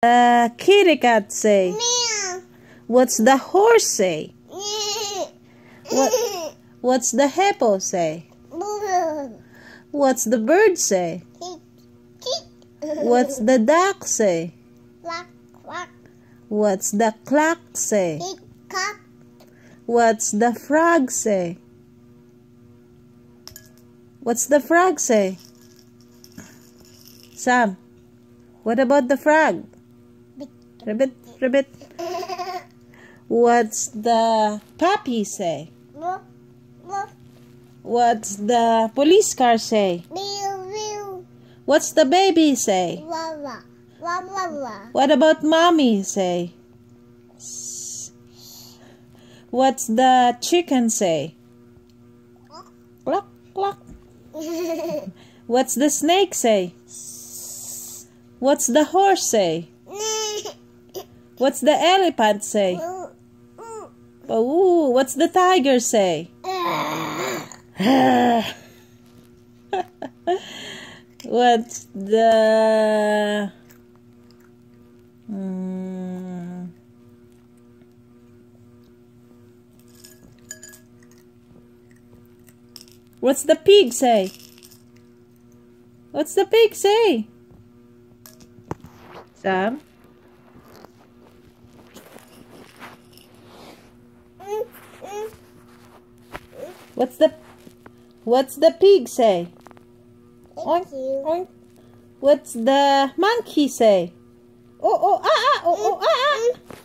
The kitty cat say? Meow. What's the horse say? What? What's the hippo say? What's the bird say? What's the duck say? Quack, quack. What's the clock say? Cock. What's the frog say? What's the frog say? Sam, what about the frog? Ribbit, ribbit. What's the puppy say? Woof, woof. What's the police car say? Meow, meow. What's the baby say? Wah, wah. Wah, wah, wah. What about mommy say? What's the chicken say? Cluck, cluck. What's the snake say? What's the horse say? What's the elephant say? Oh, what's the tiger say? What's the what's the pig say? What's the pig say? Sam? What's the pig say? Thank you. Oink. What's the monkey say? Oh, oh, ah, ah, oh, oh, ah, ah.